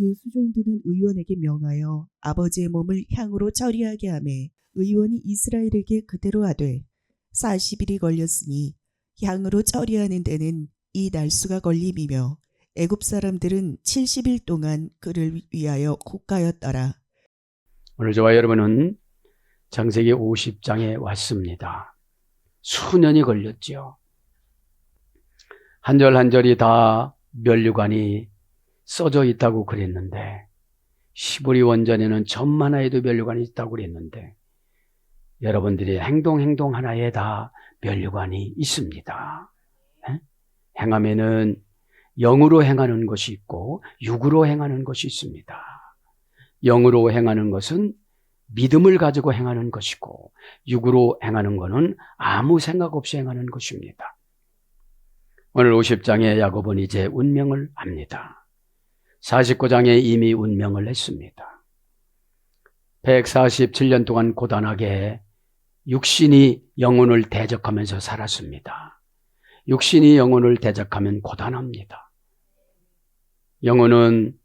그 수종들은 의원에게 명하여 아버지의 몸을 향으로 처리하게 하매 의원이 이스라엘에게 그대로 하되 40일이 걸렸으니 향으로 처리하는 데는 이 날수가 걸림이며 애굽 사람들은 70일 동안 그를 위하여 곡하였더라. 오늘 저와 여러분은 창세기 50장에 왔습니다. 수년이 걸렸죠. 한 절 한 절이 다 면류관이 써져 있다고 그랬는데 시브리 원전에는 점만 하에도 면류관이 있다고 그랬는데 여러분들이 행동 하나에 다 면류관이 있습니다. 행함에는 영으로 행하는 것이 있고 육으로 행하는 것이 있습니다. 영으로 행하는 것은 믿음을 가지고 행하는 것이고 육으로 행하는 것은 아무 생각 없이 행하는 것입니다. 오늘 50장에 야곱은 이제 운명을 합니다. 49장에 이미 운명을 했습니다. 147년 동안 고단하게 육신이 영혼을 대적하면서 살았습니다. 육신이 영혼을 대적하면 고단합니다. 영혼은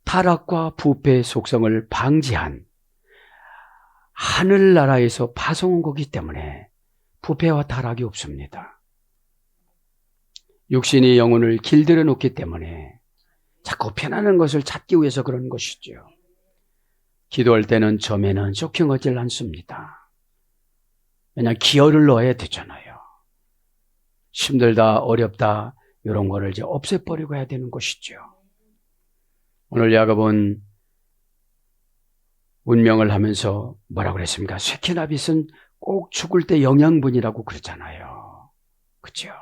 타락과 부패의 속성을 방지한 하늘나라에서 파송한 거기 때문에 부패와 타락이 없습니다. 육신이 영혼을 길들여 놓기 때문에 자꾸 편안한 것을 찾기 위해서 그런 것이죠. 기도할 때는 처음에는 쇼킹하지 않습니다. 왜냐하면 기어를 넣어야 되잖아요. 힘들다, 어렵다 이런 거를 이제 없애버리고 해야 되는 것이죠. 오늘 야곱은 운명을 하면서 뭐라고 그랬습니까? 쇠키나빗은 꼭 죽을 때 영양분이라고 그러잖아요. 그렇죠?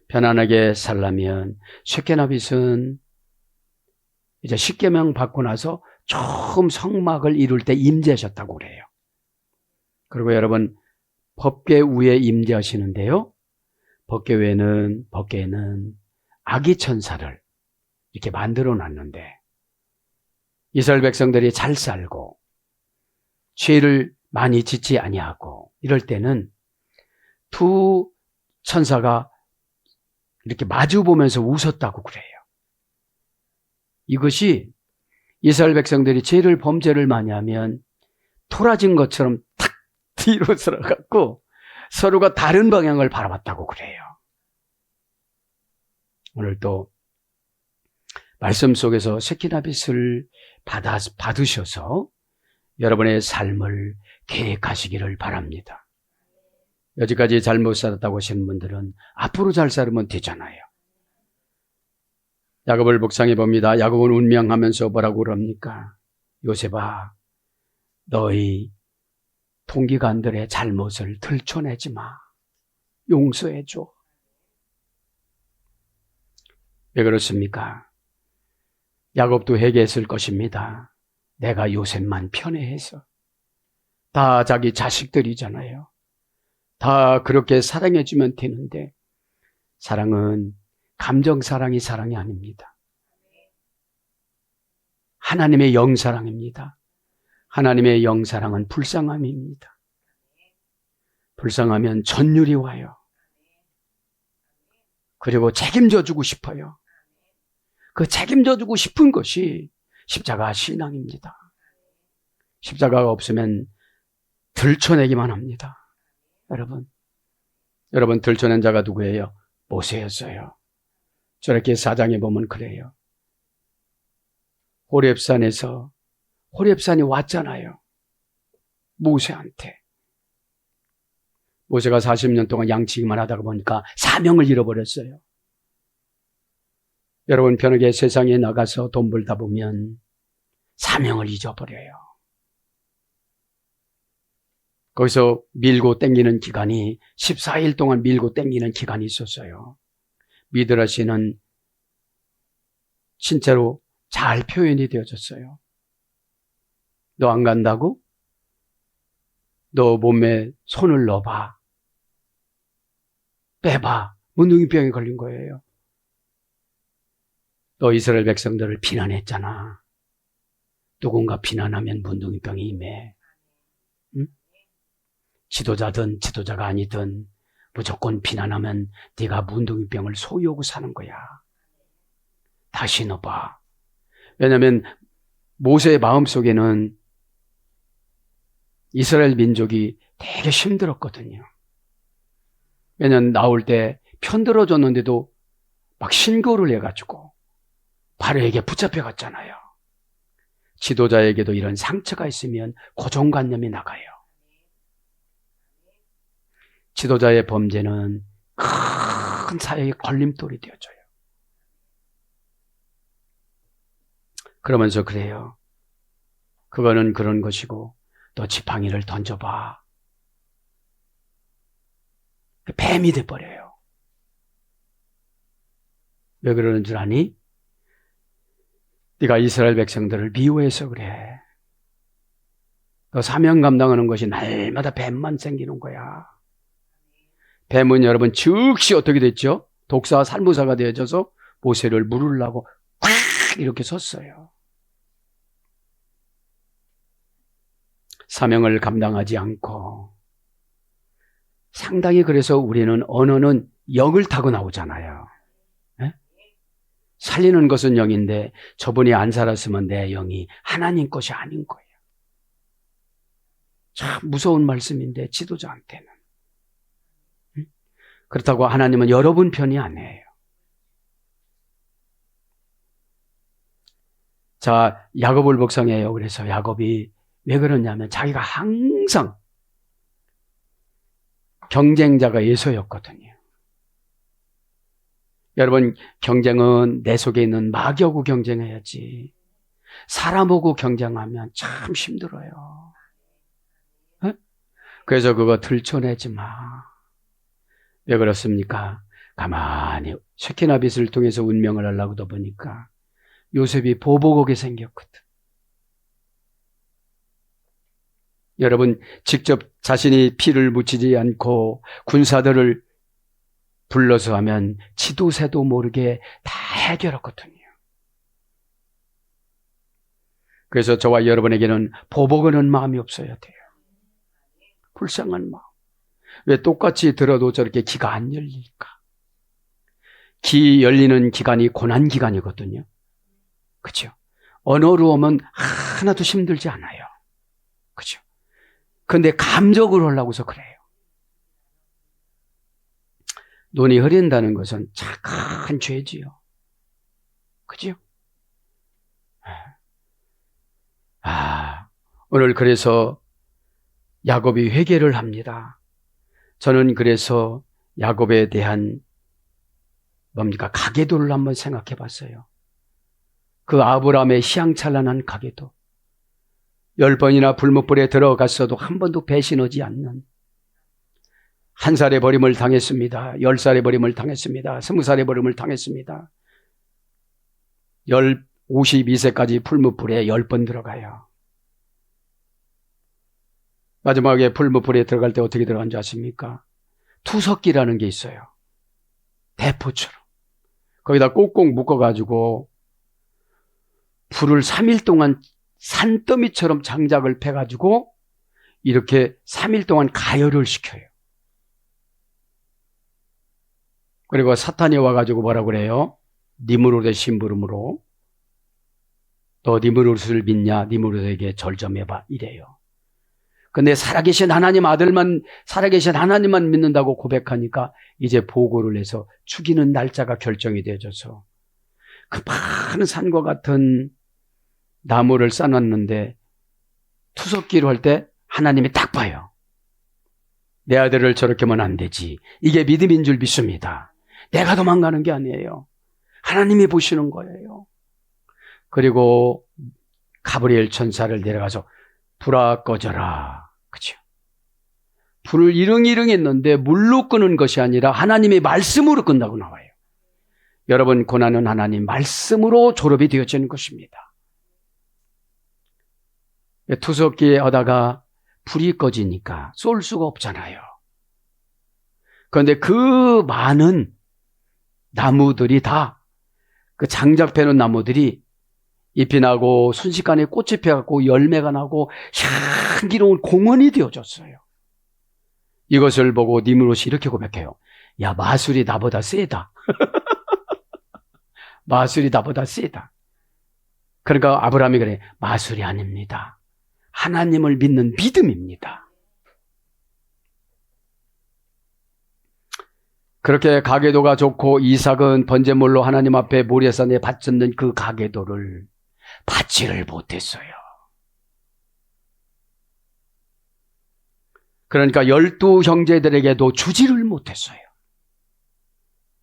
편안하게 살려면 쇠키나빗은 이제 십계명 받고 나서 처음 성막을 이룰 때 임재하셨다고 그래요. 그리고 여러분 법궤 위에 임재하시는데요. 법궤에는 아기 천사를 이렇게 만들어 놨는데 이스라엘 백성들이 잘 살고 죄를 많이 짓지 아니하고 이럴 때는 두 천사가 이렇게 마주 보면서 웃었다고 그래요. 이것이 이스라엘 백성들이 범죄를 많이 하면 토라진 것처럼 탁 뒤로 들어갔고 서로가 다른 방향을 바라봤다고 그래요. 오늘 또 말씀 속에서 쇠키나빗을 받으셔서 여러분의 삶을 계획하시기를 바랍니다. 여지까지 잘못 살았다고 하시는 분들은 앞으로 잘 살면 되잖아요. 야곱을 묵상해 봅니다. 야곱은 운명하면서 뭐라고 그럽니까? 요셉아, 너희 동기간들의 잘못을 들춰내지 마. 용서해 줘. 왜 그렇습니까? 야곱도 회개했을 것입니다. 내가 요셉만 편애해서. 다 자기 자식들이잖아요. 다 그렇게 사랑해주면 되는데 사랑은 감정사랑이 사랑이 아닙니다. 하나님의 영사랑입니다. 하나님의 영사랑은 불쌍함입니다. 불쌍하면 전율이 와요. 그리고 책임져주고 싶어요. 그 책임져주고 싶은 것이 십자가 신앙입니다. 십자가가 없으면 들춰내기만 합니다. 여러분 들춰낸 자가 누구예요? 모세였어요. 저렇게 4장에 보면 그래요. 호렙산이 왔잖아요. 모세한테. 모세가 40년 동안 양치기만 하다가 보니까 사명을 잃어버렸어요. 여러분 편하게 세상에 나가서 돈 벌다 보면 사명을 잊어버려요. 거기서 밀고 땡기는 기간이 14일 동안 밀고 땡기는 기간이 있었어요. 미드라시는 진짜로 잘 표현이 되어졌어요. 너 안 간다고? 너 몸에 손을 넣어봐. 빼봐. 문둥이병에 걸린 거예요. 너 이스라엘 백성들을 비난했잖아. 누군가 비난하면 문둥이병이 임해. 응? 지도자든 지도자가 아니든 무조건 비난하면 네가 문둥이병을 소유하고 사는 거야. 다시 넣어봐. 왜냐하면 모세의 마음속에는 이스라엘 민족이 되게 힘들었거든요. 왜냐하면 나올 때 편들어줬는데도 막 신고를 해가지고 바로에게 붙잡혀갔잖아요. 지도자에게도 이런 상처가 있으면 고정관념이 나가요. 지도자의 범죄는 큰 사회의 걸림돌이 되어져요. 그러면서 그래요. 그거는 그런 것이고 또 지팡이를 던져봐. 뱀이 돼버려요. 왜 그러는 줄 아니? 네가 이스라엘 백성들을 미워해서 그래. 너 사명 감당하는 것이 날마다 뱀만 생기는 거야. 뱀은 여러분 즉시 어떻게 됐죠? 독사와 살무사가 되어져서 모세를 물으려고 꽉 이렇게 섰어요. 사명을 감당하지 않고 상당히 그래서 우리는 언어는 영을 타고 나오잖아요. 네? 살리는 것은 영인데 저분이 안 살았으면 내 영이 하나님 것이 아닌 거예요. 참 무서운 말씀인데 지도자한테는. 그렇다고 하나님은 여러분 편이 아니에요. 자, 야곱을 복성해요. 그래서 야곱이 왜 그러냐면 자기가 항상 경쟁자가 에서였거든요. 여러분, 경쟁은 내 속에 있는 마귀하고 경쟁해야지. 사람하고 경쟁하면 참 힘들어요. 네? 그래서 그거 들춰내지 마. 왜 그렇습니까? 가만히 쉐키나 빚을 통해서 운명을 하려고도 보니까 요셉이 보복하게 생겼거든. 여러분, 직접 자신이 피를 묻히지 않고 군사들을 불러서 하면 지도새도 모르게 다 해결하거든요. 그래서 저와 여러분에게는 보복하는 마음이 없어야 돼요. 불쌍한 마음. 왜 똑같이 들어도 저렇게 귀가 안 열릴까? 귀 열리는 기간이 고난기간이거든요. 그렇죠? 언어로 오면 하나도 힘들지 않아요. 그렇죠? 근데 감적으로 하려고 해서 그래요. 눈이 흐린다는 것은 큰 죄지요. 그죠? 오늘 그래서 야곱이 회개를 합니다. 저는 그래서 야곱에 대한 가계도를 한번 생각해 봤어요. 그 아브라함의 희양찬란한 가계도. 10번이나 불못불에 들어갔어도 한 번도 배신하지 않는, 1살의 버림을 당했습니다. 10살의 버림을 당했습니다. 20살의 버림을 당했습니다. 52세까지 불못불에 10번 들어가요. 마지막에 불못불에 들어갈 때 어떻게 들어간지 아십니까? 투석기라는 게 있어요. 대포처럼. 거기다 꼭꼭 묶어가지고 불을 3일 동안 산더미처럼 장작을 패가지고 이렇게 3일 동안 가열을 시켜요. 그리고 사탄이 와가지고 뭐라고 그래요? 니므롯의 심부름으로 너 니므롯을 믿냐? 니므롯에게 절점해봐 이래요. 근데 살아계신 하나님만 믿는다고 고백하니까 이제 보고를 해서 죽이는 날짜가 결정이 되어져서 그 많은 산과 같은 나무를 쌓았는데 투석기로 할 때 하나님이 딱 봐요. 내 아들을 저렇게 하면 안 되지. 이게 믿음인 줄 믿습니다. 내가 도망가는 게 아니에요. 하나님이 보시는 거예요. 그리고 가브리엘 천사를 내려가서 불아 꺼져라. 그렇죠? 불을 이릉이릉 했는데 물로 끄는 것이 아니라 하나님의 말씀으로 끈다고 나와요. 여러분, 고난은 하나님 말씀으로 졸업이 되어지는 것입니다. 투석기에 하다가 불이 꺼지니까 쏠 수가 없잖아요. 그런데 그 많은 나무들이 다, 그 장작 패는 나무들이 잎이 나고 순식간에 꽃이 펴갖고 열매가 나고 향기로운 공원이 되어졌어요. 이것을 보고 니므롯이 이렇게 고백해요. 야, 마술이 나보다 세다. 마술이 나보다 세다. 그러니까 아브라함이 그래. 마술이 아닙니다. 하나님을 믿는 믿음입니다. 그렇게 가계도가 좋고 이삭은 번제물로 하나님 앞에 모리아산에 바쳤는 그 가계도를 받지를 못했어요. 그러니까 12 형제들에게도 주지를 못했어요.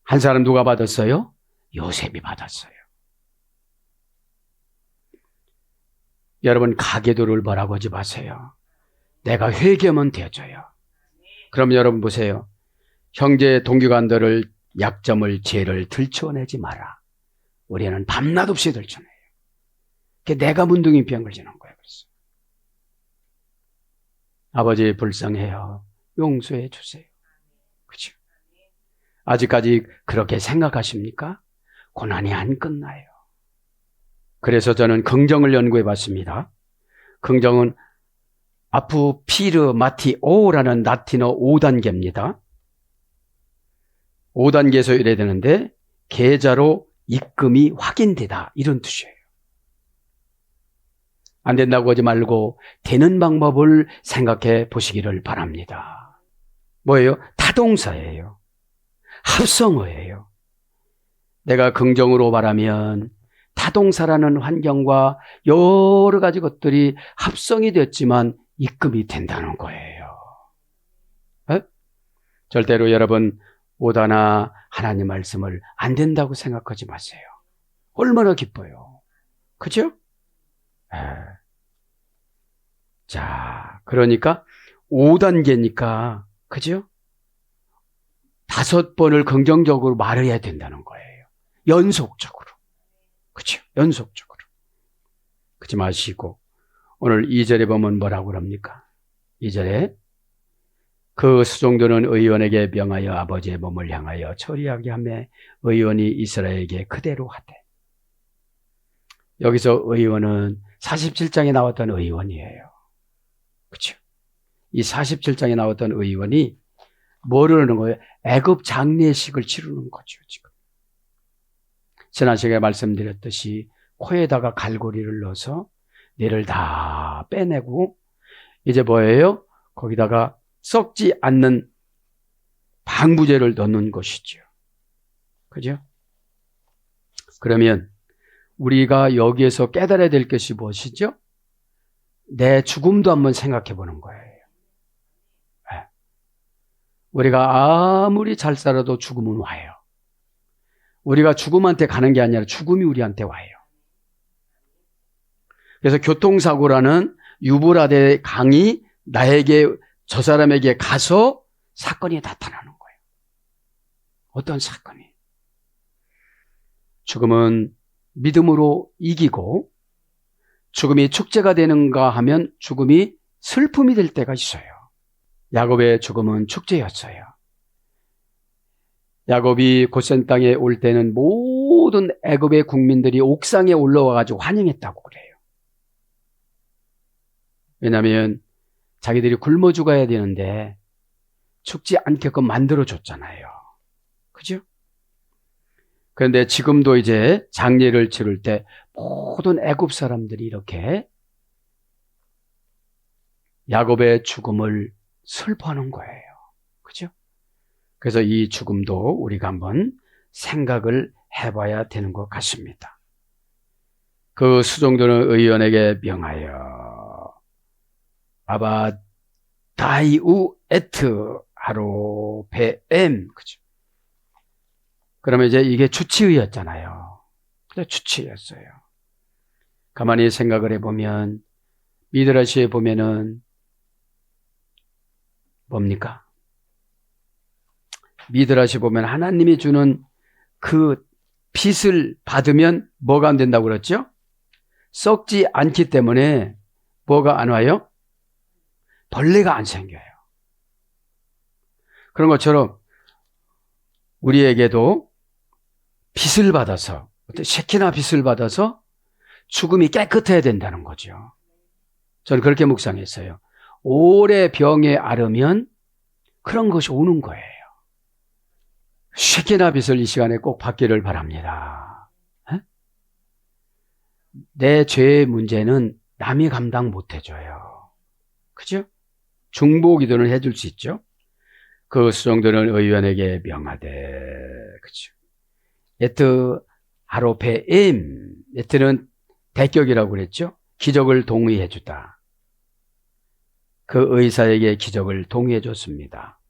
한 사람 누가 받았어요? 요셉이 받았어요. 여러분 가계도를 뭐라고 하지 마세요. 내가 회개하면 되어져요. 그럼 여러분 보세요. 형제 동기간들을 약점을 죄를 들춰내지 마라. 우리는 밤낮 없이 들춰내요. 내가 문둥이 병을 지는 거예요. 그래서 아버지 불쌍해요. 용서해 주세요. 그렇죠? 아직까지 그렇게 생각하십니까? 고난이 안 끝나요. 그래서 저는 긍정을 연구해 봤습니다. 긍정은 아프피르마티오라는 라틴어 5단계입니다. 5단계에서 이래야 되는데 계좌로 입금이 확인되다 이런 뜻이에요. 안 된다고 하지 말고 되는 방법을 생각해 보시기를 바랍니다. 뭐예요? 타동사예요. 합성어예요. 내가 긍정으로 말하면 타동사라는 환경과 여러 가지 것들이 합성이 됐지만 입금이 된다는 거예요. 절대로 여러분 오다나 하나님 말씀을 안 된다고 생각하지 마세요. 얼마나 기뻐요. 그죠? 자, 그러니까 5단계니까 그죠? 5번을 긍정적으로 말해야 된다는 거예요. 연속적으로. 그죠? 연속적으로. 그러지 마시고 오늘 2절에 보면 뭐라고 그럽니까? 2절에 그 수종들은 의원에게 명하여 아버지의 몸을 향하여 처리하게 하며 의원이 이스라엘에게 그대로 하되. 여기서 의원은 47장에 나왔던 의원이에요. 그렇죠? 이 47장에 나왔던 의원이 뭐를 하는 거예요? 애굽 장례식을 치르는 거죠. 지금 지난 시간에 말씀드렸듯이 코에다가 갈고리를 넣어서 뇌를 다 빼내고 이제 뭐예요? 거기다가 썩지 않는 방부제를 넣는 것이죠. 그죠? 그러면 우리가 여기에서 깨달아야 될 것이 무엇이죠? 내 죽음도 한번 생각해 보는 거예요. 네. 우리가 아무리 잘 살아도 죽음은 와요. 우리가 죽음한테 가는 게 아니라 죽음이 우리한테 와요. 그래서 교통사고라는 유브라데 강이 나에게 저 사람에게 가서 사건이 나타나는 거예요. 어떤 사건이? 죽음은 믿음으로 이기고 죽음이 축제가 되는가 하면 죽음이 슬픔이 될 때가 있어요. 야곱의 죽음은 축제였어요. 야곱이 고센 땅에 올 때는 모든 애굽의 국민들이 옥상에 올라와 가지고 환영했다고 그래요. 왜냐하면 자기들이 굶어 죽어야 되는데 죽지 않게끔 만들어줬잖아요. 그죠? 그런데 지금도 이제 장례를 치를 때 모든 애굽 사람들이 이렇게 야곱의 죽음을 슬퍼하는 거예요. 그죠? 그래서 이 죽음도 우리가 한번 생각을 해봐야 되는 것 같습니다. 그 수종들은 의원에게 명하여 아바 다이우 에트 하로 베엠. 그죠? 그러면 이제 이게 주치의였잖아요. 근데 주치의였어요. 가만히 생각을 해보면 미드라시에 보면은 뭡니까? 미드라시 보면 하나님이 주는 그 빚을 받으면 뭐가 안 된다고 그랬죠? 썩지 않기 때문에 뭐가 안 와요? 벌레가 안 생겨요. 그런 것처럼 우리에게도 빚을 받아서 쉐키나 빚을 받아서 죽음이 깨끗해야 된다는 거죠. 저는 그렇게 묵상했어요. 오래 병에 앓으면 그런 것이 오는 거예요. 쉐키나 빚을 이 시간에 꼭 받기를 바랍니다. 내 죄의 문제는 남이 감당 못 해줘요. 그죠? 중보기도는 해줄 수 있죠. 그 수종들은 의원에게 명하되, 그죠? 예트 아로페임, 예트는 대격이라고 그랬죠. 기적을 동의해 주다. 그 의사에게 기적을 동의해 줬습니다.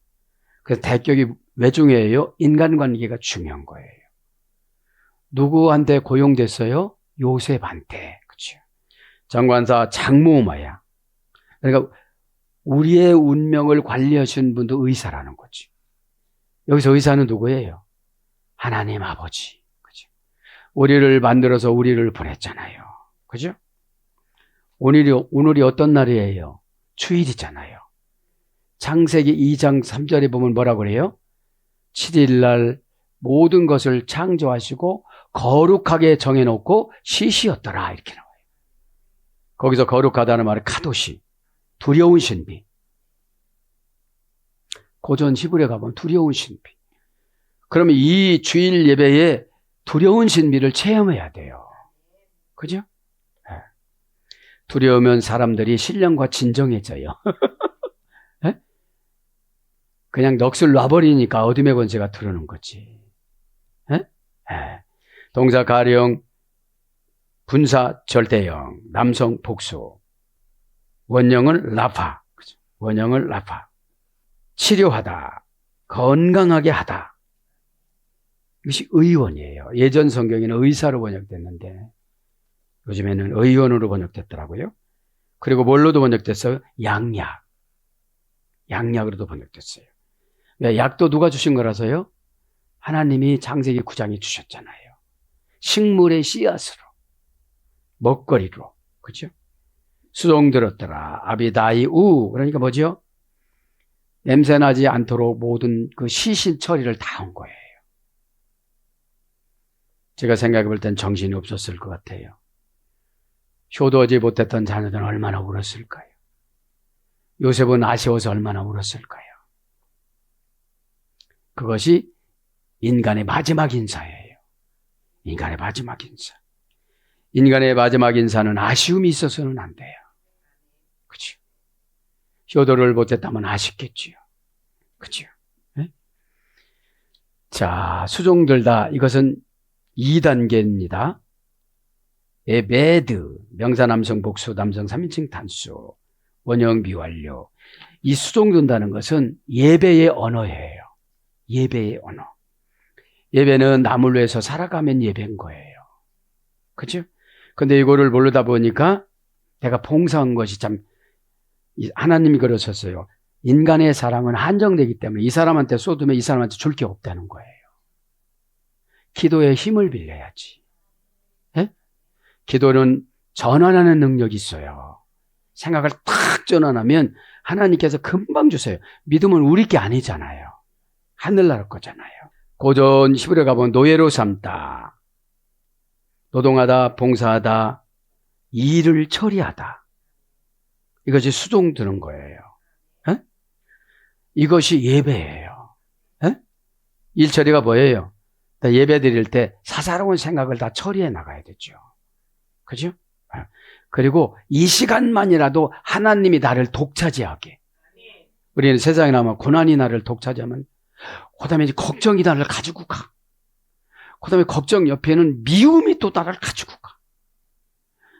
그래서 대격이 왜 중요해요? 인간관계가 중요한 거예요. 누구한테 고용됐어요? 요셉한테. 그렇죠. 정관사 장모마야. 그러니까 우리의 운명을 관리하시는 분도 의사라는 거지. 여기서 의사는 누구예요? 하나님 아버지. 그죠? 우리를 만들어서 우리를 보냈잖아요. 그죠? 오늘이 어떤 날이에요? 주일이잖아요. 창세기 2장 3절에 보면 뭐라고 그래요? 7일날 모든 것을 창조하시고 거룩하게 정해놓고 쉬시었더라 이렇게 나와요. 거기서 거룩하다는 말은 카도시, 두려운 신비. 고전 히브리에 가보면 두려운 신비. 그러면 이 주일 예배에 두려운 신비를 체험해야 돼요. 그죠? 네. 두려우면 사람들이 신령과 진정해져요. 네? 그냥 넋을 놔버리니까 어둠의 권세가 들어오는 거지. 네? 네. 동사 가령, 분사 절대형, 남성 복수. 원형은 라파. 원형은 라파. 치료하다, 건강하게 하다. 이것이 의원이에요. 예전 성경에는 의사로 번역됐는데 요즘에는 의원으로 번역됐더라고요. 그리고 뭘로도 번역됐어요? 양약. 양약으로도 번역됐어요. 왜? 약도 누가 주신 거라서요? 하나님이 창세기 9장에 주셨잖아요. 식물의 씨앗으로, 먹거리로. 그죠? 수종 들었더라. 아비다이 우. 그러니까 뭐죠? 냄새나지 않도록 모든 그 시신 처리를 다 한 거예요. 제가 생각해 볼 땐 정신이 없었을 것 같아요. 효도하지 못했던 자녀들은 얼마나 울었을까요? 요셉은 아쉬워서 얼마나 울었을까요? 그것이 인간의 마지막 인사예요. 인간의 마지막 인사. 인간의 마지막 인사는 아쉬움이 있어서는 안 돼요. 그렇죠? 효도를 못했다면 아쉽겠지요. 그렇죠? 네? 자, 수종들다. 이것은 2단계입니다. 매드, 명사 남성 복수, 남성 3인칭 단수, 원형 미완료. 이 수종든다는 것은 예배의 언어예요. 예배의 언어. 예배는 남을 위해서 살아가면 예배인 거예요. 그렇죠? 근데 이거를 모르다 보니까 내가 봉사한 것이 참, 하나님이 그러셨어요. 인간의 사랑은 한정되기 때문에 이 사람한테 쏟으면 이 사람한테 줄 게 없다는 거예요. 기도에 힘을 빌려야지. 예? 기도는 전환하는 능력이 있어요. 생각을 탁 전환하면 하나님께서 금방 주세요. 믿음은 우리 게 아니잖아요. 하늘나라 거잖아요. 고전 히브리에 가보면 노예로 삼다. 노동하다, 봉사하다, 일을 처리하다. 이것이 수종 드는 거예요. 에? 이것이 예배예요. 에? 일 처리가 뭐예요? 예배 드릴 때 사사로운 생각을 다 처리해 나가야 되죠. 그죠? 그리고 이 시간만이라도 하나님이 나를 독차지하게. 우리는 세상에 나오면 고난이 나를 독차지하면 그 다음에 이제 걱정이 나를 가지고 가. 그 다음에 걱정 옆에는 미움이 또 나를 가지고 가.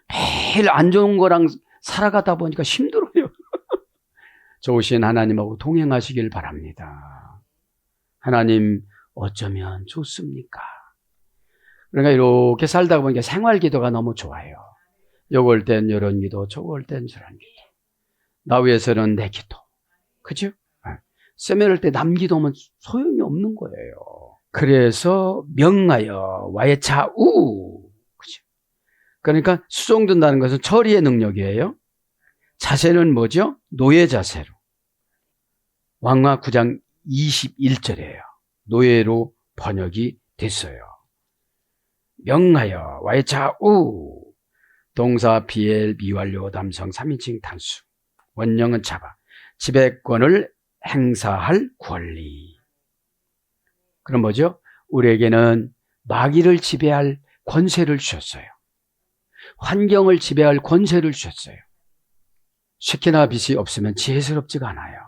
매일 안 좋은 거랑 살아가다 보니까 힘들어요. 좋으신 하나님하고 동행하시길 바랍니다. 하나님 어쩌면 좋습니까? 그러니까 이렇게 살다 보니까 생활 기도가 너무 좋아요. 요걸 땐 이런 기도, 저걸 땐 저런 기도. 나 위해서는 내 기도. 그죠? 세면할 때 남 기도면 소용이 없는 거예요. 그래서 명하여 와예차우. 그죠? 그러니까 수종든다는 것은 처리의 능력이에요. 자세는 뭐죠? 노예 자세로. 왕마 9장 21절이에요. 노예로 번역이 됐어요. 명하여 와예차우. 동사 비엘 미완료 남성 3인칭 단수. 원형은 잡아. 지배권을 행사할 권리. 그럼 뭐죠? 우리에게는 마귀를 지배할 권세를 주셨어요. 환경을 지배할 권세를 주셨어요. 쉐키나 빛이 없으면 지혜스럽지가 않아요.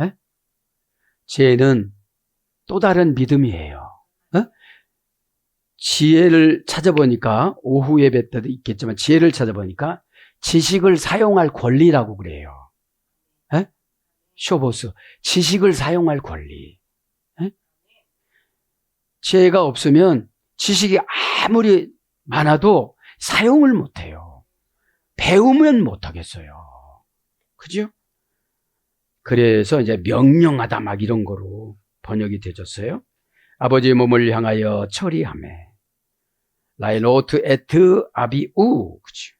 에? 지혜는 또 다른 믿음이에요. 지혜를 찾아보니까 오후 예배 때도 있겠지만 지혜를 찾아보니까 지식을 사용할 권리라고 그래요. 쇼보스, 지식을 사용할 권리. 지혜가 없으면 지식이 아무리 많아도 사용을 못해요. 배우면 못하겠어요. 그죠? 그래서 이제 명령하다 막 이런 거로 번역이 되졌어요. 아버지의 몸을 향하여 처리하매. 라이노트 에트 아비우. 그죠?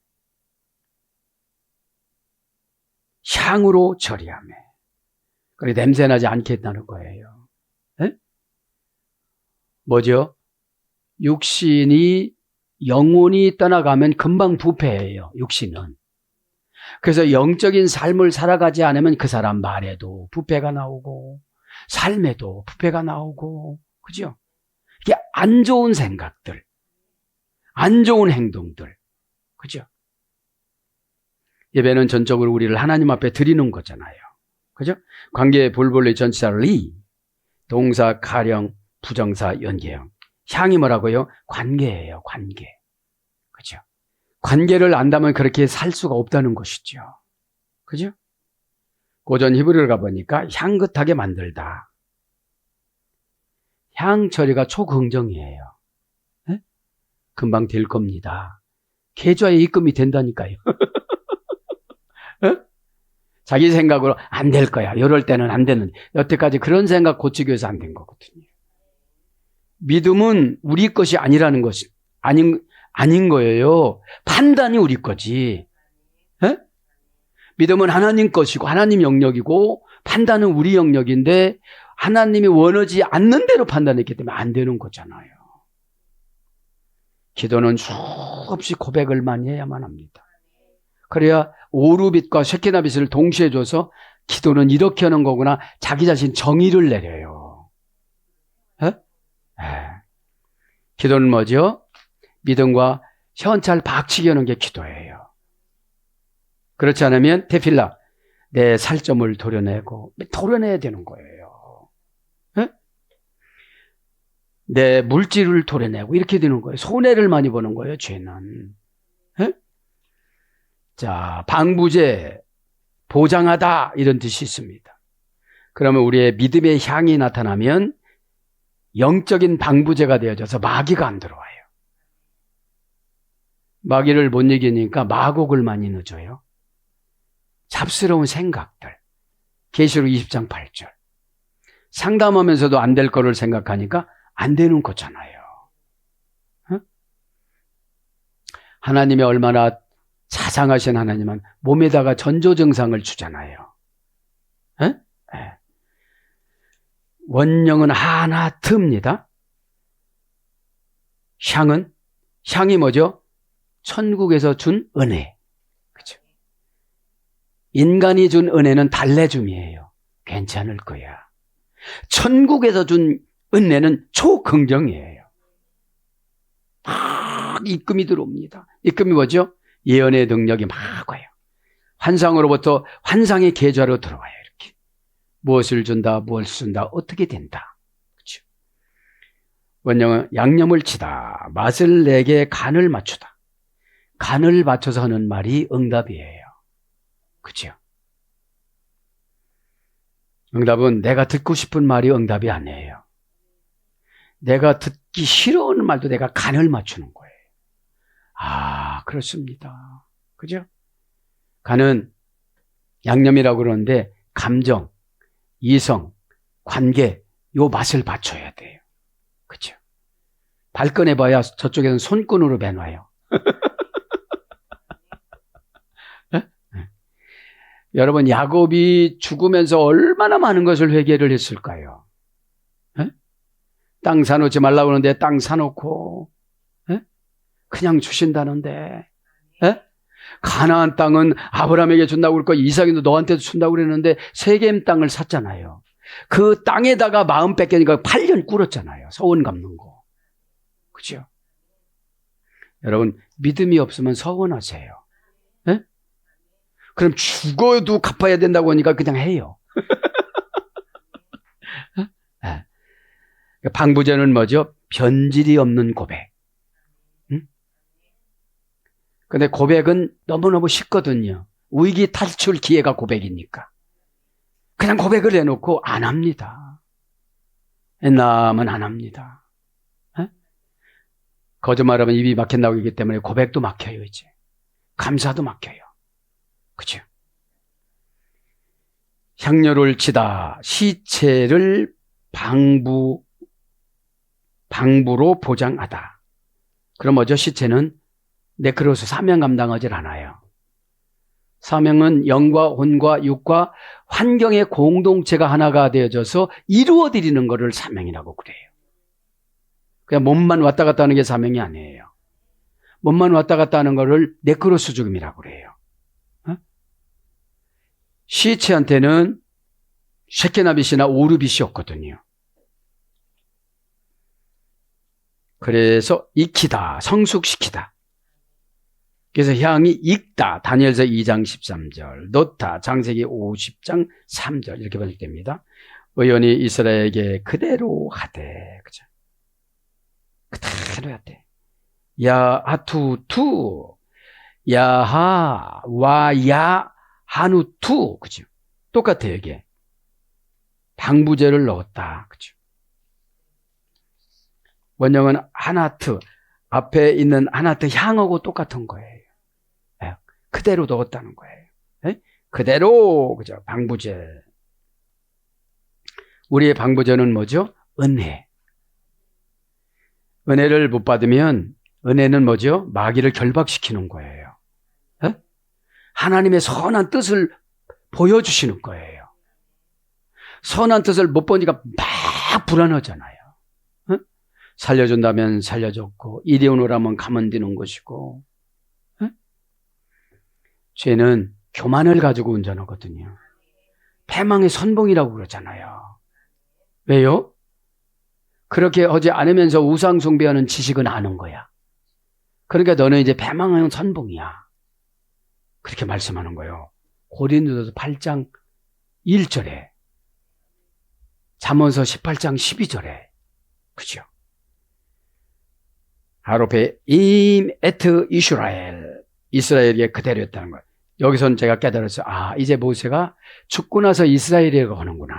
향으로 처리하매. 그래 냄새나지 않겠다는 거예요. 에? 뭐죠? 육신이 영혼이 떠나가면 금방 부패해요. 육신은. 그래서 영적인 삶을 살아가지 않으면 그 사람 말에도 부패가 나오고 삶에도 부패가 나오고 그죠? 이게 안 좋은 생각들, 안 좋은 행동들 그죠? 예배는 전적으로 우리를 하나님 앞에 드리는 거잖아요. 그죠? 관계의 볼볼의 전치사 리, 동사 가령, 부정사 연계형. 향이 뭐라고요? 관계예요. 관계. 그죠? 관계를 안다면 그렇게 살 수가 없다는 것이죠. 그죠? 고전 히브리를 가보니까 향긋하게 만들다. 향 처리가 초긍정이에요. 네? 금방 될 겁니다. 계좌에 입금이 된다니까요. 네? 자기 생각으로 안 될 거야. 이럴 때는 안 되는. 여태까지 그런 생각 고치기 위해서 안 된 거거든요. 믿음은 우리 것이 아니라는 것이 아닌 거예요. 판단이 우리 거지. 에? 믿음은 하나님 것이고 하나님 영역이고 판단은 우리 영역인데 하나님이 원하지 않는 대로 판단했기 때문에 안 되는 거잖아요. 기도는 수없이 고백을 많이 해야만 합니다. 그래야 오르빛과 쉐키나빛을 동시에 줘서 기도는 이렇게 하는 거구나. 자기 자신 정의를 내려요. 에? 기도는 뭐죠? 믿음과 현찰 박치기 하는 게 기도예요. 그렇지 않으면 테필라, 내 살점을 도려내야 되는 거예요. 에? 내 물질을 도려내고 이렇게 되는 거예요. 손해를 많이 보는 거예요, 죄는. 에? 자, 방부제, 보장하다 이런 뜻이 있습니다. 그러면 우리의 믿음의 향이 나타나면 영적인 방부제가 되어져서 마귀가 안 들어와요. 마귀를 못 이기니까 마곡을 많이 넣어줘요. 잡스러운 생각들. 계시록 20장 8절. 상담하면서도 안 될 거를 생각하니까 안 되는 거잖아요. 하나님이 얼마나 자상하신 하나님은 몸에다가 전조증상을 주잖아요. 원령은 하나 틉니다. 향이 뭐죠? 천국에서 준 은혜. 그죠? 인간이 준 은혜는 달래줌이에요. 괜찮을 거야. 천국에서 준 은혜는 초긍정이에요. 막 입금이 들어옵니다. 입금이 뭐죠? 예언의 능력이 막 와요. 환상으로부터 환상의 계좌로 들어와요. 이렇게. 무엇을 준다, 무엇을 준다, 어떻게 된다. 그렇죠? 원령은 양념을 치다, 맛을 내게 간을 맞추다. 간을 맞춰서 하는 말이 응답이에요. 그렇죠? 응답은 내가 듣고 싶은 말이 응답이 아니에요. 내가 듣기 싫어하는 말도 내가 간을 맞추는 거예요. 아, 그렇습니다. 그죠? 간은 양념이라고 그러는데 감정, 이성, 관계, 요 맛을 맞춰야 돼요. 그죠? 발끈해봐야 저쪽에서는 손끈으로 배놔요. 여러분, 야곱이 죽으면서 얼마나 많은 것을 회개를 했을까요? 땅 사놓지 말라고 그러는데 땅 사놓고 그냥 주신다는데 가나안 땅은 아브라함에게 준다고 그럴 거 이삭이도 너한테도 준다고 그랬는데 세겜 땅을 샀잖아요. 그 땅에다가 마음 뺏기니까 8년 꿇었잖아요. 서원 갚는 거. 그죠? 여러분, 믿음이 없으면 서운하세요. 네? 그럼 죽어도 갚아야 된다고 하니까 그냥 해요. 네. 방부제는 뭐죠? 변질이 없는 고백. 응? 근데 고백은 너무너무 쉽거든요. 위기 탈출 기회가 고백이니까. 그냥 고백을 해놓고 안 합니다. 남은 안 합니다. 에? 거짓말하면 입이 막힌다고 하기 때문에 고백도 막혀요, 이제. 감사도 막혀요. 그죠? 향료를 치다 시체를 방부로 보장하다. 그럼 뭐죠? 시체는 네크로스 사명 감당하지 않아요. 사명은 영과 혼과 육과 환경의 공동체가 하나가 되어져서 이루어드리는 것을 사명이라고 그래요. 그냥 몸만 왔다 갔다 하는 게 사명이 아니에요. 몸만 왔다 갔다 하는 것을 네크로스 죽음이라고 그래요. 어? 시체한테는 쉐케나빗이나 오르빗이 없거든요. 그래서 익히다, 성숙시키다. 그래서 향이 익다, 다니엘서 2장 13절, 넣다, 창세기 50장 3절 이렇게 번역됩니다. 의원이 이스라엘에게 그대로 하되, 그죠? 그대로 하되, 야하투투, 야하, 와야, 한우투, 그죠? 똑같아요, 이게. 방부제를 넣었다, 그죠? 원형은 하나트, 앞에 있는 하나트 향하고 똑같은 거예요. 그대로 넣었다는 거예요. 그대로, 그죠? 방부제. 우리의 방부제는 뭐죠? 은혜. 은혜를 못 받으면, 은혜는 뭐죠? 마귀를 결박시키는 거예요. 하나님의 선한 뜻을 보여주시는 거예요. 선한 뜻을 못 보니까 막 불안하잖아요. 살려준다면 살려줬고, 이리 오너라면 가면 되는 것이고, 죄는 교만을 가지고 운전하거든요. 패망의 선봉이라고 그러잖아요. 왜요? 그렇게 하지 않으면서 우상 숭배하는 지식은 아는 거야. 그러니까 너는 이제 패망의 선봉이야. 그렇게 말씀하는 거예요. 고린도서 8장 1절에, 잠언서 18장 12절에, 그죠? 하로페 임 에트 이스라엘, 이스라엘에게 그대로였다는 거예요. 여기서는 제가 깨달았어요. 아, 이제 모세가 죽고 나서 이스라엘이라고 하는구나.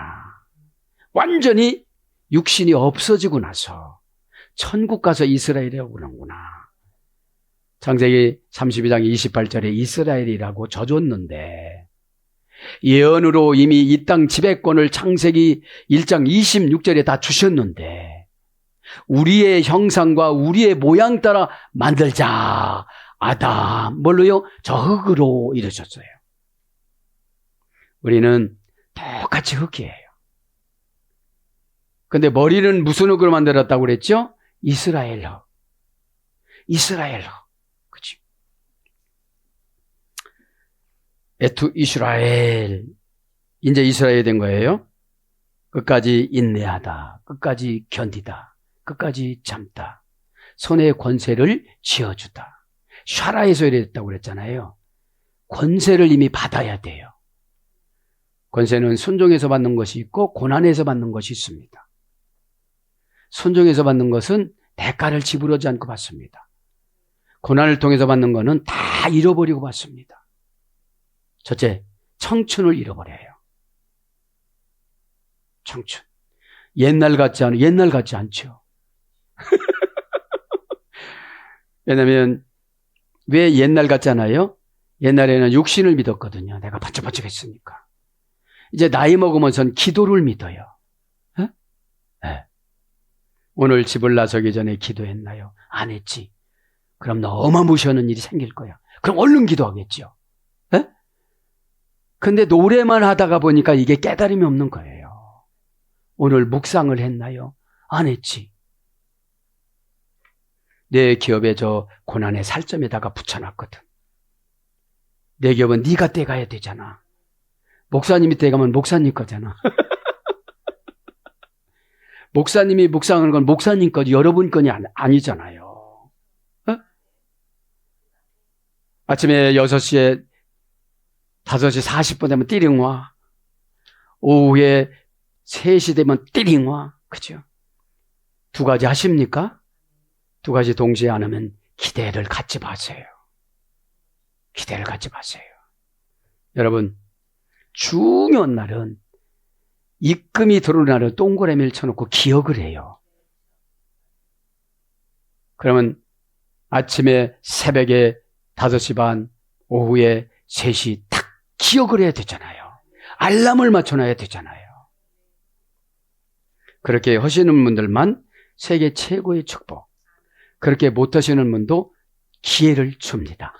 완전히 육신이 없어지고 나서 천국 가서 이스라엘이라고 하는구나. 창세기 32장 28절에 이스라엘이라고 져줬는데, 예언으로 이미 이 땅 지배권을 창세기 1장 26절에 다 주셨는데, 우리의 형상과 우리의 모양 따라 만들자. 아담, 뭘로요? 저 흙으로 이루셨어요. 우리는 똑같이 흙이에요. 근데 머리는 무슨 흙으로 만들었다고 그랬죠? 이스라엘 흙. 이스라엘 흙. 그치? 에투 이스라엘. 이제 이스라엘이 된 거예요. 끝까지 인내하다. 끝까지 견디다. 끝까지 참다. 손의 권세를 쥐어주다. 샤라에서 이랬다고 그랬잖아요. 권세를 이미 받아야 돼요. 권세는 순종에서 받는 것이 있고 고난에서 받는 것이 있습니다. 순종에서 받는 것은 대가를 지불하지 않고 받습니다. 고난을 통해서 받는 것은 다 잃어버리고 받습니다. 첫째, 청춘을 잃어버려요. 청춘. 옛날 같지 않죠. 왜냐하면 왜 옛날 같잖아요? 옛날에는 육신을 믿었거든요. 내가 번쩍번쩍했으니까. 이제 나이 먹으면서는 기도를 믿어요. 네. 오늘 집을 나서기 전에 기도했나요? 안 했지. 그럼 너무 무시하는 일이 생길 거야. 그럼 얼른 기도하겠죠. 네? 근데 노래만 하다가 보니까 이게 깨달음이 없는 거예요. 오늘 묵상을 했나요? 안 했지. 내 기업에 저 고난의 살점에다가 붙여놨거든. 내 기업은 네가 떼가야 되잖아. 목사님이 떼가면 목사님 거잖아. 목사님이 묵상하는 건 목사님 거지 여러분 건이 아니잖아요. 아침에 6시에 5시 40분 되면 띠링 와. 오후에 3시 되면 띠링 와. 그죠? 두 가지 하십니까? 두 가지 동시에 안 하면 기대를 갖지 마세요. 기대를 갖지 마세요. 여러분, 중요한 날은 입금이 들어오는 날은 동그라미를 쳐놓고 기억을 해요. 그러면 아침에 새벽에 5시 반, 오후에 3시 딱 기억을 해야 되잖아요. 알람을 맞춰놔야 되잖아요. 그렇게 하시는 분들만 세계 최고의 축복. 그렇게 못하시는 분도 기회를 줍니다.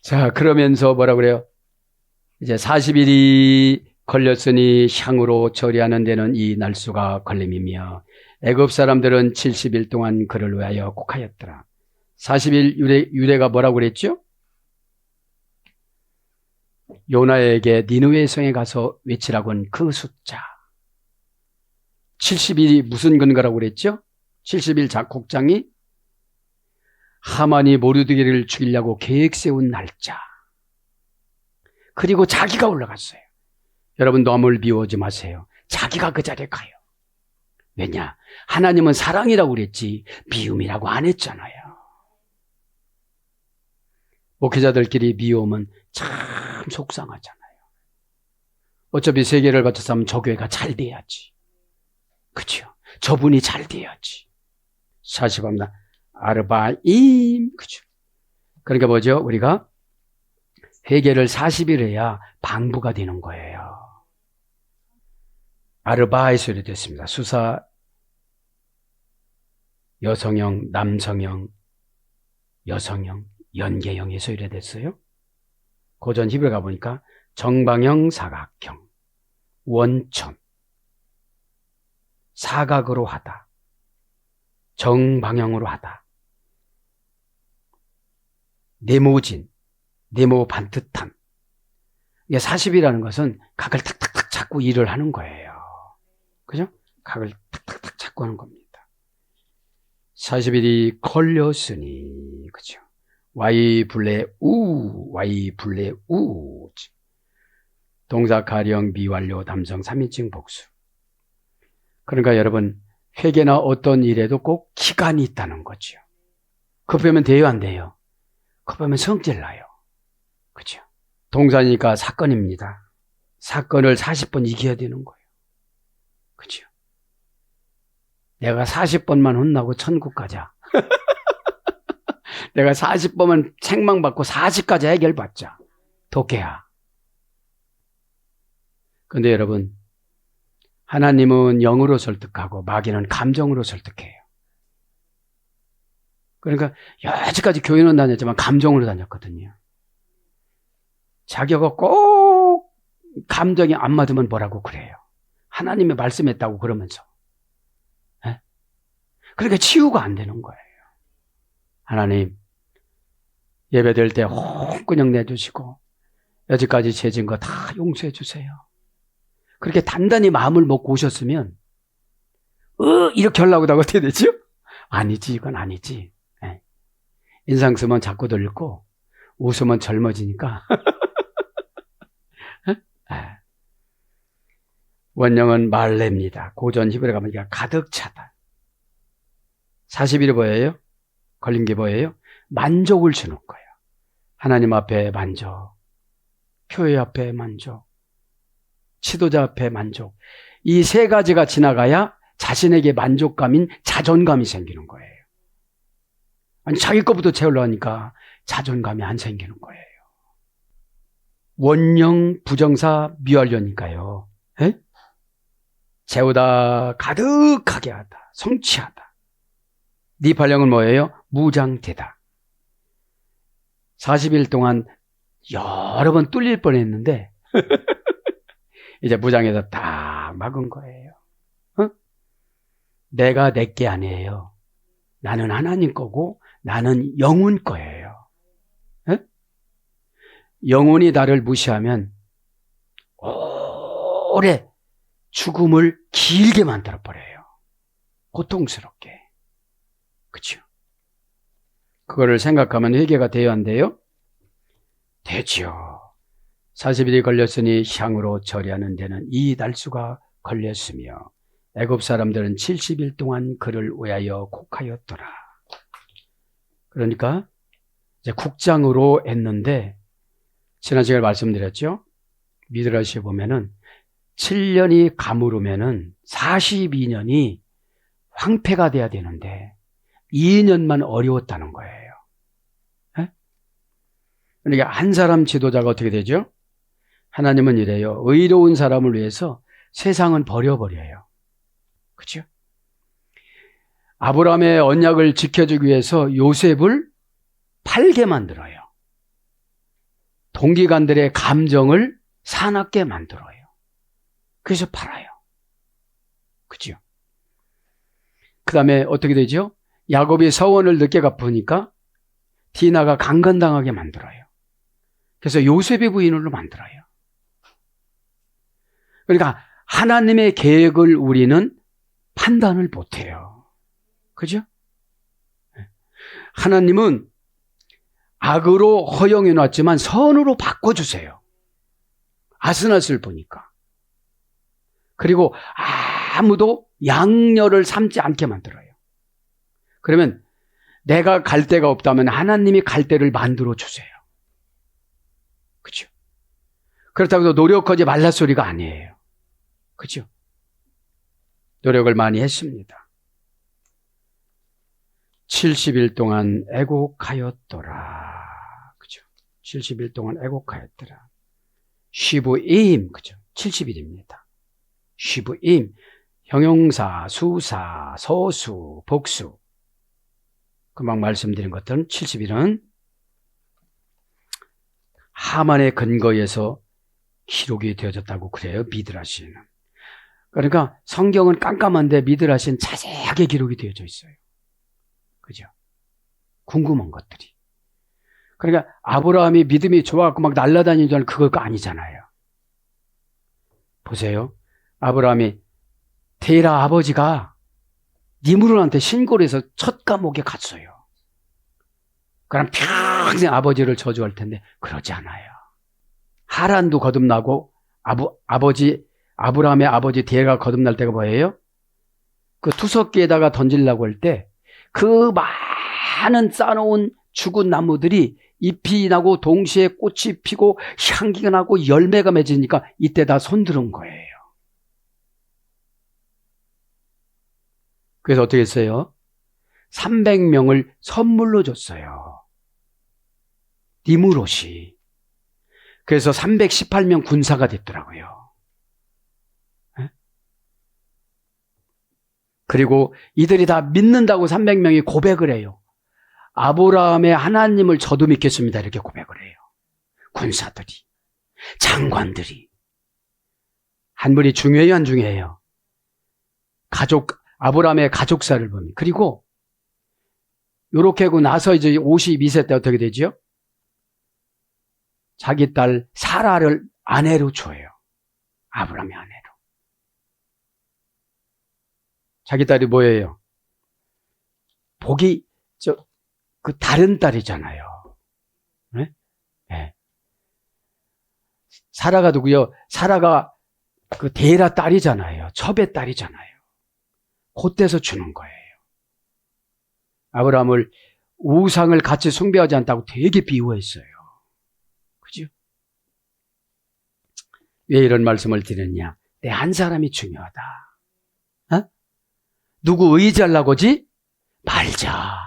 자, 그러면서 뭐라 그래요? 이제 40일이 걸렸으니 향으로 처리하는 데는 이 날수가 걸림이며 애굽 사람들은 70일 동안 그를 위하여 곡하였더라. 40일 유래가 뭐라고 그랬죠? 요나에게 니느웨 성에 가서 외치라고는 그 숫자. 70일이 무슨 근거라고 그랬죠? 70일 작곡장이 하만이 모르드게를 죽이려고 계획 세운 날짜. 그리고 자기가 올라갔어요. 여러분 너무 비워오지 마세요. 자기가 그 자리에 가요. 왜냐? 하나님은 사랑이라고 그랬지 미움이라고 안 했잖아요. 목회자들끼리 미움은 참 속상하잖아요. 어차피 세계를 바쳐서 하면 저 교회가 잘 돼야지. 그렇죠? 저분이 잘 돼야지. 40합니다. 아르바임. 그죠? 그러니까 뭐죠? 우리가 회개를 40일 해야 방부가 되는 거예요. 아르바에서 이렇게 됐습니다. 수사 여성형, 남성형, 여성형, 연계형에서 이래 됐어요. 고전 히브리 가보니까 정방형, 사각형, 원천, 사각으로 하다, 정방형으로 하다, 네모진, 네모 반듯함. 이게 40이라는 것은 각을 탁탁탁 잡고 일을 하는 거예요. 그죠? 각을 탁탁탁 잡고 하는 겁니다. 40일이 걸렸으니, 그죠? Y 블레 우, Y 블레 우. 동사 가령 미완료 담성 3인칭 복수. 그러니까 여러분, 회개나 어떤 일에도 꼭 기간이 있다는 거죠. 급하면 돼요, 안 돼요? 급하면 성질 나요. 그죠? 동사니까 사건입니다. 사건을 40번 이겨야 되는 거예요. 그죠? 내가 40번만 혼나고 천국 가자. 내가 40번만 책망받고 40까지 해결받자. 독해야. 근데 여러분, 하나님은 영으로 설득하고 마귀는 감정으로 설득해요. 그러니까 여지까지 교회는 다녔지만 감정으로 다녔거든요. 자기가 꼭 감정이 안 맞으면 뭐라고 그래요. 하나님의 말씀했다고 그러면서. 네? 그러니까 치유가 안 되는 거예요. 하나님, 예배될 때 혼꾸녕 내주시고 여지까지 죄진 거 다 용서해 주세요. 그렇게 단단히 마음을 먹고 오셨으면 이렇게 하려고 하다가 어떻게 되죠? 아니지, 이건 아니지. 네. 인상 쓰면 자꾸 늙고 웃으면 젊어지니까. 네. 원형은 말렙니다. 고전 히브리 가면 가득 차다. 40일이 뭐예요? 걸린 게 뭐예요? 만족을 주는 거예요. 하나님 앞에 만족, 교회 앞에 만족, 지도자 앞에 만족. 이 세 가지가 지나가야 자신에게 만족감인 자존감이 생기는 거예요. 아니 자기 것부터 채우려 하니까 자존감이 안 생기는 거예요. 원형 부정사 미완료니까요. 에? 채우다, 가득하게 하다, 성취하다. 네 발령은 뭐예요? 무장되다. 40일 동안 여러 번 뚫릴 뻔했는데 이제 무장해서 딱 막은 거예요. 어? 내가 내게 아니에요. 나는 하나님 거고 나는 영혼 거예요. 에? 영혼이 나를 무시하면 오래 죽음을 길게 만들어 버려요. 고통스럽게. 그렇죠? 그거를 생각하면 회개가 돼야 한대요? 되지요. 40일이 걸렸으니 향으로 처리하는 데는 이 달수가 걸렸으며 애굽 사람들은 70일 동안 그를 위하여 곡하였더라. 그러니까 이제 국장으로 했는데 지난 시간에 말씀드렸죠. 미드라시에 보면은 7년이 가물으면은 42년이 황폐가 돼야 되는데 2년만 어려웠다는 거예요. 에? 그러니까 한 사람 지도자가 어떻게 되죠? 하나님은 이래요. 의로운 사람을 위해서 세상은 버려버려요. 그렇죠? 아브라함의 언약을 지켜주기 위해서 요셉을 팔게 만들어요. 동기간들의 감정을 사납게 만들어요. 그래서 팔아요. 그죠? 그 다음에 어떻게 되죠? 야곱이 서원을 늦게 갚으니까 디나가 강간당하게 만들어요. 그래서 요셉의 부인으로 만들어요. 그러니까 하나님의 계획을 우리는 판단을 못해요. 그죠? 하나님은 악으로 허용해 놨지만 선으로 바꿔주세요. 아스낫을 보니까. 그리고 아무도 양녀를 삼지 않게 만들어요. 그러면 내가 갈 데가 없다면 하나님이 갈 데를 만들어 주세요. 그렇죠? 그렇다고 해서 노력하지 말라 소리가 아니에요. 그렇죠? 노력을 많이 했습니다. 70일 동안 애곡하였더라. 그죠? 70일 동안 애곡하였더라. 쉬부임, 그죠? 70일입니다. 쉬부임, 형용사, 수사, 서수, 복수. 금방 말씀드린 것들은 70일은 하만의 근거에서 기록이 되어졌다고 그래요. 미드라시는. 그러니까 성경은 깜깜한데 미드라시는 자세하게 기록이 되어져 있어요. 그죠? 궁금한 것들이. 그러니까 아브라함이 믿음이 좋아갖고 막 날아다니는 줄 그거 아니잖아요. 보세요. 아브라함이 데라 아버지가 니므롯한테 신고를 해서 첫 감옥에 갔어요. 그럼 평생 아버지를 저주할 텐데 그러지 않아요. 하란도 거듭나고 아브라함의 아버지 데라가 거듭날 때가 뭐예요? 그 투석기에다가 던지려고 할 때 그 많은 쌓아놓은 죽은 나무들이 잎이 나고 동시에 꽃이 피고 향기가 나고 열매가 맺으니까 이때 다 손들은 거예요. 그래서 어떻게 했어요? 300명을 선물로 줬어요. 니므롯이. 그래서 318명 군사가 됐더라고요. 그리고 이들이 다 믿는다고 300명이 고백을 해요. 아브라함의 하나님을 저도 믿겠습니다. 이렇게 고백을 해요. 군사들이, 장관들이. 한 분이 중요해요, 안 중요해요? 아브라함의 가족사를 봅니다. 그리고 요렇게 하고 나서 이제 52세 때 어떻게 되죠? 자기 딸 사라를 아내로 줘요. 아브라함의 아내로. 자기 딸이 뭐예요? 복이 그 다른 딸이잖아요. 네? 네. 사라가 누구요? 사라가 그 데라 딸이잖아요. 첩의 딸이잖아요. 그때서 주는 거예요. 아브라함을 우상을 같이 숭배하지 않다고 되게 비호했어요. 그죠? 왜 이런 말씀을 드렸냐? 내 한 사람이 중요하다. 어? 누구 의지하려고지? 말자.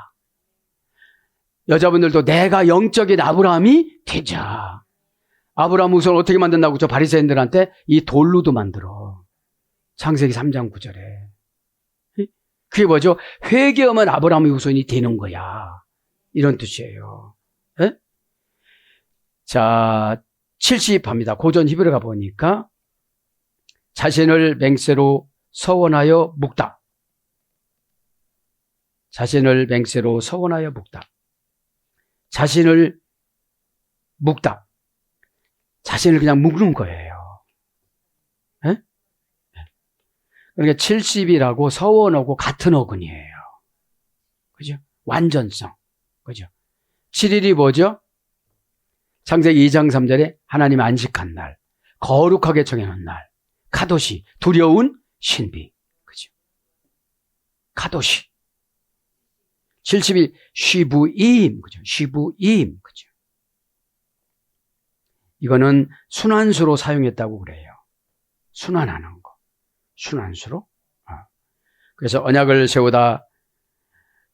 여자분들도 내가 영적인 아브라함이 되자. 아브라함 우선 어떻게 만든다고 저 바리새인들한테 이 돌로도 만들어. 창세기 3장 9절에. 그게 뭐죠? 회개하면 아브라함의 후손이 되는 거야. 이런 뜻이에요. 에? 자, 70합니다. 고전 히브리 가보니까 자신을 맹세로 서원하여 묵다. 자신을 맹세로 서원하여 묵다. 자신을 묵다. 자신을 그냥 묵는 거예요. 에? 그러니까 70이라고 서원하고 같은 어근이에요. 그죠? 완전성. 그죠? 7일이 뭐죠? 창세기 2장 3절에 하나님 안식한 날, 거룩하게 정해놓은 날, 카도시, 두려운 신비. 그죠? 카도시. 70일 쉬부임. 그죠? 쉬부임. 그죠? 이거는 순환수로 사용했다고 그래요. 순환하는 거. 순환수로. 그래서 언약을 세우다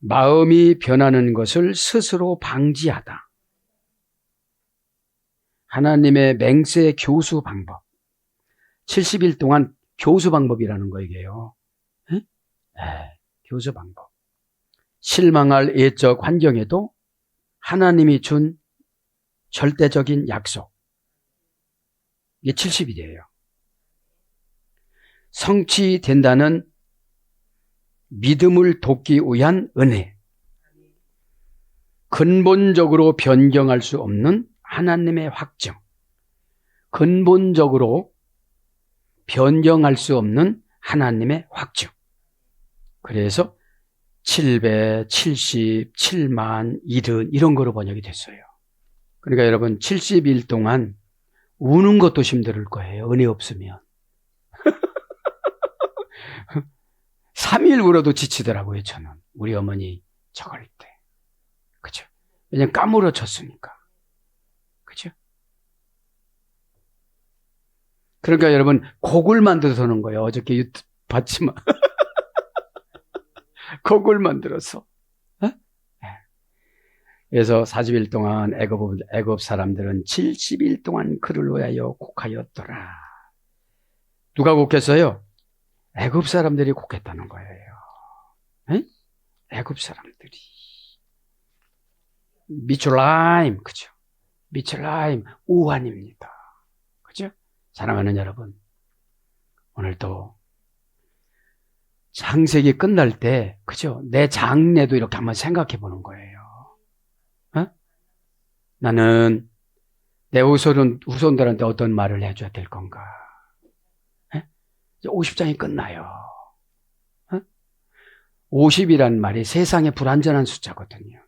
마음이 변하는 것을 스스로 방지하다. 하나님의 맹세 교수 방법. 70일 동안 교수 방법이라는 거 이게요. 네, 교수 방법. 실망할 예적 환경에도 하나님이 준 절대적인 약속. 이게 70일이에요. 성취된다는 믿음을 돕기 위한 은혜. 근본적으로 변경할 수 없는 하나님의 확정. 근본적으로 변경할 수 없는 하나님의 확정. 그래서 777만 1은 이런 거로 번역이 됐어요. 그러니까 여러분 70일 동안 우는 것도 힘들 거예요. 은혜 없으면. 3일 울어도 지치더라고요, 저는. 우리 어머니 저걸 때. 그죠? 왜냐면 까무러쳤으니까. 그죠? 그러니까 여러분, 곡을 만들어서 하는 거예요. 어저께 유튜브 봤지만. 곡을 만들어서. 그래서 40일 동안 애굽 사람들은 70일 동안 그를 위하여 곡하였더라. 누가 곡했어요? 애굽 사람들이 곡했다는 거예요. 에? 애굽 사람들이. 미추라임, 그죠? 미추라임, 우환입니다. 그죠? 사랑하는 여러분, 오늘도 창세기 끝날 때, 그죠? 내 장래도 이렇게 한번 생각해 보는 거예요. 나는 내 후손들한테 어떤 말을 해줘야 될 건가? 50장이 끝나요. 50이란 말이 세상에 불완전한 숫자거든요.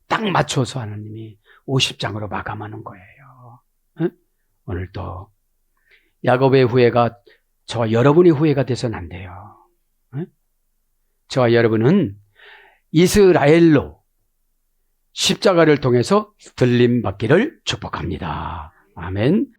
딱 맞춰서 하나님이 50장으로 마감하는 거예요. 오늘도 야곱의 후예가 저와 여러분의 후예가 돼서는 안 돼요. 저와 여러분은 이스라엘로 십자가를 통해서 들림받기를 축복합니다. 아멘.